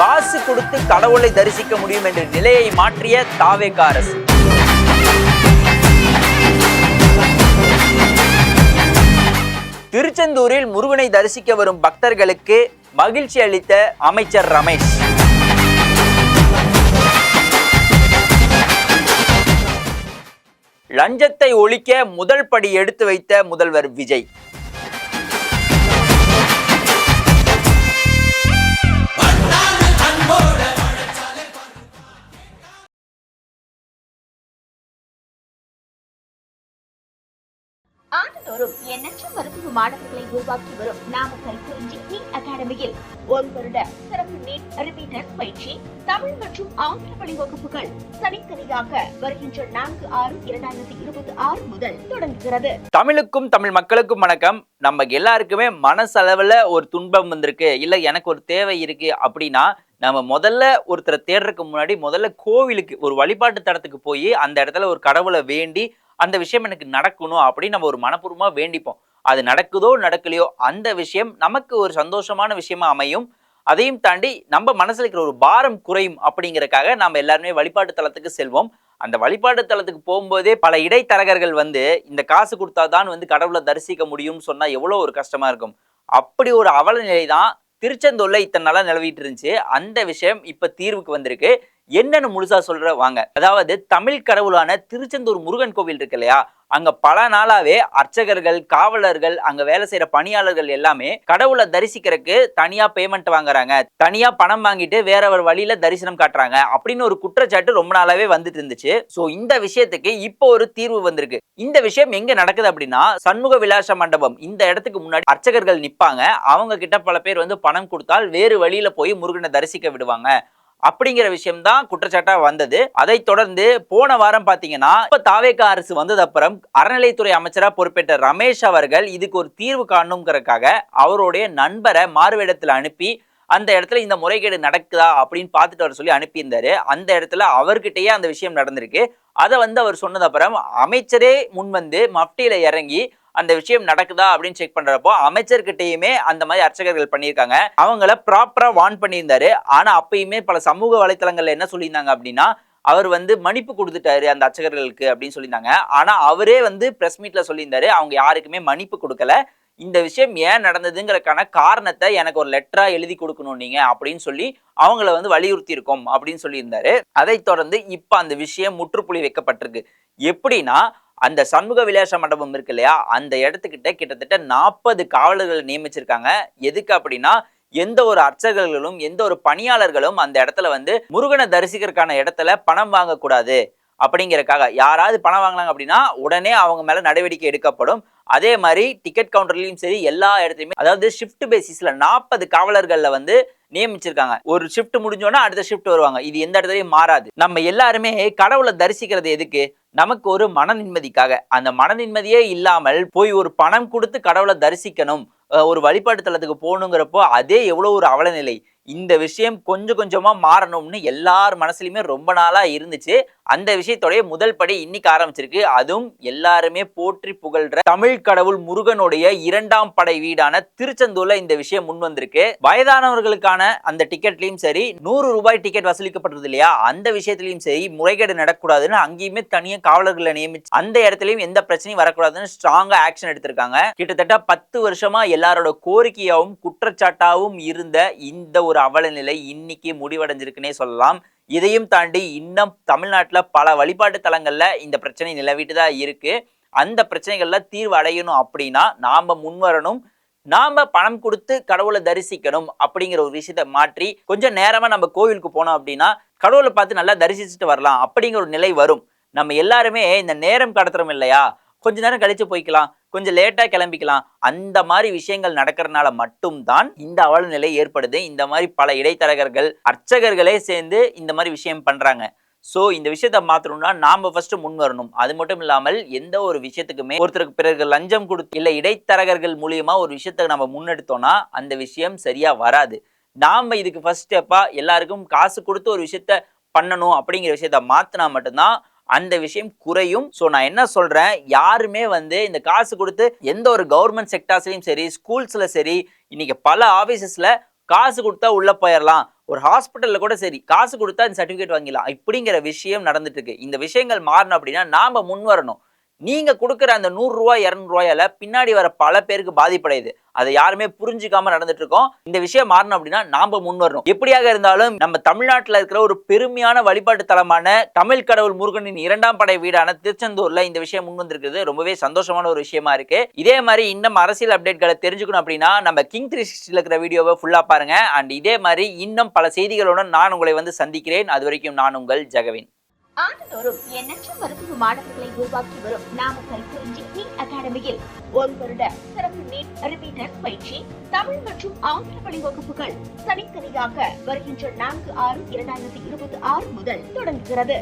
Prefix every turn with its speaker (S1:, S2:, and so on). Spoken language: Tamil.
S1: காசு கொடுத்து கடவுளை தரிசிக்க முடியும் என்ற நிலையை மாற்றிய தாவேக அரசு. திருச்செந்தூரில் முருகனை தரிசிக்க வரும் பக்தர்களுக்கு மகிழ்ச்சி அளித்த அமைச்சர் ரமேஷ். லஞ்சத்தை ஒழிக்க முதல் படி எடுத்து வைத்த முதல்வர் விஜய்.
S2: ஆண்டுதோறும் எண்ணற்ற மருத்துவ மாணவர்களை உருவாக்கி வரும் நாமக்கல் குறிஞ்சி நீட் அகாடமியில் ஒரு வருட சிறப்பு நீட் ரிப்பீட்டர் பயிற்சி தமிழ் மற்றும் ஆங்கில வழி வகுப்புகள் தனித்தனியாக வருகின்ற 4/6/2026 முதல் தொடங்குகிறது.
S1: தமிழுக்கும் தமிழ் மக்களுக்கும் வணக்கம். நம்ம எல்லாருக்குமே மனசளவுல ஒரு துன்பம் வந்திருக்கு, இல்ல எனக்கு ஒரு தேவை இருக்கு அப்படின்னா நம்ம முதல்ல ஒருத்தரை தேடுறதுக்கு முன்னாடி முதல்ல கோவிலுக்கு ஒரு வழிபாட்டு தலத்துக்கு போய் அந்த இடத்துல ஒரு கடவுளை வேண்டி அந்த விஷயம் எனக்கு நடக்கணும் அப்படின்னு நம்ம ஒரு மனப்பூர்வமா வேண்டிப்போம். அது நடக்குதோ நடக்கலையோ அந்த விஷயம் நமக்கு ஒரு சந்தோஷமான விஷயமா அமையும். அதையும் தாண்டி நம்ம மனசுல இருக்கிற ஒரு பாரம் குறையும் அப்படிங்கறக்காக நம்ம எல்லாருமே வழிபாட்டு தலத்துக்கு செல்வோம். அந்த வழிபாட்டு தலத்துக்கு போகும்போதே பல இடைத்தரகர்கள் இந்த காசு கொடுத்தாதான் கடவுளை தரிசிக்க முடியும்னு சொன்னா எவ்வளவு ஒரு கஷ்டமா இருக்கும். அப்படி ஒரு அவல நிலை தான் திருச்செந்தூர்ல இத்தனை நாளா நிலவிட்டு இருந்துச்சு. அந்த விஷயம் இப்ப தீர்வுக்கு வந்திருக்கு. என்னன்னு முழுசா சொல்ற வாங்க. அதாவது தமிழ் கடவுளான திருச்செந்தூர் முருகன் கோவில் இருக்கு இல்லையா, அங்க பல நாளாவே அர்ச்சகர்கள், காவலர்கள், அங்க வேலை செய்யற பணியாளர்கள் எல்லாமே கடவுளை தரிசிக்கிறதுக்கு தனியா பேமெண்ட் வாங்குறாங்க, தனியா பணம் வாங்கிட்டு வேற ஒரு வழியில தரிசனம் காட்டுறாங்க அப்படின்னு ஒரு குற்றச்சாட்டு ரொம்ப நாளாவே வந்துட்டு இருந்துச்சு. சோ இந்த விஷயத்துக்கு இப்போ ஒரு தீர்வு வந்திருக்கு. இந்த விஷயம் எங்க நடக்குது அப்படின்னா சண்முக விலாச மண்டபம் இந்த இடத்துக்கு முன்னாடி அர்ச்சகர்கள் நிப்பாங்க. அவங்க கிட்ட பல பேர் பணம் கொடுத்தால் வேறு வழியில போய் முருகனை தரிசிக்க விடுவாங்க அப்படிங்கிற விஷயம் தான் குற்றச்சாட்டா வந்தது. அதை தொடர்ந்து போன வாரம் பாத்தீங்கன்னா இப்ப தாவேக அரசு வந்தது அப்புறம் அறநிலைத்துறை அமைச்சரா பொறுப்பேற்ற ரமேஷ் அவர்கள் இதுக்கு ஒரு தீர்வு காணணுங்கிறதுக்காக அவருடைய நண்பரை மாறுவேடத்துல அனுப்பி அந்த இடத்துல இந்த முறைகேடு நடக்குதா அப்படின்னு பார்த்துட்டு அவர் சொல்லி அனுப்பியிருந்தாரு. அந்த இடத்துல அவர்கிட்டயே அந்த விஷயம் நடந்திருக்கு. அதை அவர் சொன்னது அப்புறம் அமைச்சரே மஃப்டியில இறங்கி அந்த விஷயம் நடக்குதா அப்படின்னு செக் பண்றப்போ அமைச்சர்கிட்டயுமே அந்த மாதிரி அர்ச்சகர்கள் பண்ணியிருக்காங்க. அவங்கள ப்ராப்பரா வார்ன் பண்ணியிருந்தாரு. ஆனா அப்பயுமே பல சமூக வலைத்தளங்கள்ல என்ன சொல்லியிருந்தாங்க அப்படின்னா அவர் மன்னிப்பு கொடுத்துட்டாரு அந்த அர்ச்சகர்களுக்கு அப்படின்னு சொல்லியிருந்தாங்க. ஆனா அவரே பிரஸ் மீட்ல சொல்லியிருந்தாரு அவங்க யாருக்குமே மன்னிப்பு கொடுக்கல, இந்த விஷயம் ஏன் நடந்ததுங்கிறதுக்கான காரணத்தை எனக்கு ஒரு லெட்டரா எழுதி கொடுக்கணும் நீங்க அப்படின்னு சொல்லி அவங்கள வலியுறுத்தி இருக்கோம் அப்படின்னு சொல்லியிருந்தாரு. அதை தொடர்ந்து இப்ப அந்த விஷயம் முற்றுப்புள்ளி வைக்கப்பட்டிருக்கு. எப்படின்னா அந்த சண்முக விலாச மண்டபம் இருக்கு இல்லையா, அந்த இடத்துக்கிட்ட கிட்டத்தட்ட 40 காவலர்களை நியமிச்சிருக்காங்க. எதுக்கு அப்படின்னா எந்த ஒரு அர்ச்சகர்களும் எந்த ஒரு பணியாளர்களும் அந்த இடத்துல முருகனை தரிசிக்கிறதுக்கான இடத்துல பணம் வாங்கக்கூடாது அப்படிங்கிறதுக்காக. யாராவது பணம் வாங்கினாங்க அப்படின்னா உடனே அவங்க மேல நடவடிக்கை எடுக்கப்படும். அதே மாதிரி டிக்கெட் கவுண்டர்லயும் சரி எல்லா இடத்துலயுமே அதாவது ஷிஃப்ட் பேசிஸ்ல 40 காவலர்கள்ல நியமிச்சிருக்காங்க. ஒரு ஷிஃப்ட் முடிஞ்சோன்னா அடுத்த ஷிஃப்ட் வருவாங்க. இது எந்த இடத்துலயும் மாறாது. நம்ம எல்லாருமே கடவுளை தரிசிக்கிறது எதுக்கு? நமக்கு ஒரு மன நிம்மதிக்காக. அந்த மன நிம்மதியே இல்லாமல் போய் ஒரு பணம் கொடுத்து கடவுளை தரிசிக்கணும், ஒரு வழிபாட்டு தலத்துக்கு போகணுங்கிறப்போ அதே எவ்வளவு ஒரு அவலநிலை. இந்த விஷயம் கொஞ்சம் கொஞ்சமா மாறணும்னு எல்லார் மனசுலயுமே ரொம்ப நாளா இருந்துச்சு. அந்த விஷயத்தோடைய முதல் படி இன்னைக்கு ஆரம்பிச்சிருக்கு. அதுவும் எல்லாருமே போற்றி புகழ்ற தமிழ் கடவுள் முருகனுடைய 2ஆம் படை வீடான திருச்செந்தூர்ல இந்த விஷயம் முன் வந்திருக்கு. வயதானவர்களுக்கான அந்த டிக்கெட்லயும் சரி 100 ரூபாய் டிக்கெட் வசூலிக்கப்படுறது இல்லையா, அந்த விஷயத்திலயும் சரி முறைகேடு நடக்கூடாதுன்னு அங்கேயுமே தனியா காவலர்களை நியமிச்சு அந்த இடத்துலயும் எந்த பிரச்சனையும் வரக்கூடாதுன்னு ஸ்ட்ராங்கா ஆக்ஷன் எடுத்திருக்காங்க. கிட்டத்தட்ட 10 வருஷமா எல்லாரோட கோரிக்கையாவும் குற்றச்சாட்டாவும் இருந்த இந்த ஒரு அவல நிலை இன்னைக்கு முடிவடைஞ்சிருக்குன்னே சொல்லலாம். இதையும் தாண்டி இன்னும் தமிழ்நாட்டுல பல வழிபாட்டு தலங்கள்ல இந்த பிரச்சனை நிலவிட்டு தான் இருக்கு. அந்த பிரச்சனைகள்ல தீர்வு அடையணும் அப்படின்னா நாம முன்வரணும், நாம பணம் கொடுத்து கடவுளை தரிசிக்கணும் அப்படிங்கிற ஒரு விஷயத்த மாற்றி கொஞ்சம் நேரமா நம்ம கோவிலுக்கு போனோம் அப்படின்னா கடவுளை பார்த்து நல்லா தரிசிச்சுட்டு வரலாம் அப்படிங்கிற ஒரு நிலை வரும். நம்ம எல்லாருமே இந்த நேரம் கடத்துறோம் இல்லையா, கொஞ்ச நேரம் கழிச்சு போய்க்கலாம், கொஞ்சம் லேட்டா கிளம்பிக்கலாம், அந்த மாதிரி விஷயங்கள் நடக்கிறதுனால மட்டும்தான் இந்த அவல நிலை ஏற்படுது. இந்த மாதிரி பல இடைத்தரகர்கள் அர்ச்சகர்களே சேர்ந்து இந்த மாதிரி விஷயம் பண்றாங்க. சோ இந்த விஷயத்த மாத்தணும்னா நாம ஃபர்ஸ்ட் முன் வரணும். அது மட்டும் இல்லாமல் எந்த ஒரு விஷயத்துக்குமே ஒருத்தருக்கு பிறகு லஞ்சம் கொடுத்து இல்ல இடைத்தரகர்கள் மூலியமா ஒரு விஷயத்தை நம்ம முன்னெடுத்தோம்னா அந்த விஷயம் சரியா வராது. நாம இதுக்கு ஃபர்ஸ்ட் ஸ்டெப்பா எல்லாருக்கும் காசு கொடுத்து ஒரு விஷயத்த பண்ணணும் அப்படிங்கிற விஷயத்த மாத்தினா மட்டும்தான் அந்த விஷயம் குறையும். ஸோ நான் என்ன சொல்றேன், யாருமே இந்த காசு கொடுத்து எந்த ஒரு கவர்மெண்ட் செக்டார்ஸ்லையும் சரி ஸ்கூல்ஸ்ல சரி இன்னைக்கு பல ஆபீசஸ்ல காசு கொடுத்தா உள்ள போயிடலாம், ஒரு ஹாஸ்பிட்டல்ல கூட சரி காசு கொடுத்தா இந்த சர்டிபிகேட் வாங்கிடலாம் இப்படிங்கிற விஷயம் நடந்துட்டு இருக்கு. இந்த விஷயங்கள் மாறணும் அப்படின்னா நாம முன் வரணும். நீங்க கொடுக்குற அந்த 100 ரூபாய் 200 ரூபாயால பின்னாடி வர பல பேருக்கு பாதிப்படையுது. அதை யாருமே புரிஞ்சுக்காம நடந்துட்டு இருக்கோம். இந்த விஷயம் மாறணும் அப்படின்னா நாம முன் வரணும். எப்படியாக இருந்தாலும் நம்ம தமிழ்நாட்டில் இருக்கிற ஒரு பெருமையான வழிபாட்டு தலமான தமிழ் கடவுள் முருகனின் 2ஆம் படை வீடான திருச்செந்தூர்ல இந்த விஷயம் முன் வந்திருக்கிறது ரொம்பவே சந்தோஷமான ஒரு விஷயமா இருக்கு. இதே மாதிரி இன்னும் அரசியல் அப்டேட்களை தெரிஞ்சுக்கணும் அப்படின்னா நம்ம கிங் 360 இருக்கிற வீடியோவை ஃபுல்லா பாருங்க. அண்ட் இதே மாதிரி இன்னும் பல செய்திகளுடன் நான் உங்களை வந்து சந்திக்கிறேன். அது வரைக்கும் நான் உங்கள் ஜெகவின்.
S2: ஆண்டுதோறும் எண்ணற்ற மருத்துவ மாணவர்களை உருவாக்கி வரும் நாமக்கல் குறிஞ்சி நீட் அகாடமியில் 1 வருட சிறப்பு நீட் ரிப்பீட்டர்ஸ் பயிற்சி தமிழ் மற்றும் ஆங்கில வழி வகுப்புகள் தனித்தனியாக வருகின்ற 4/6/2026 முதல் தொடங்குகிறது.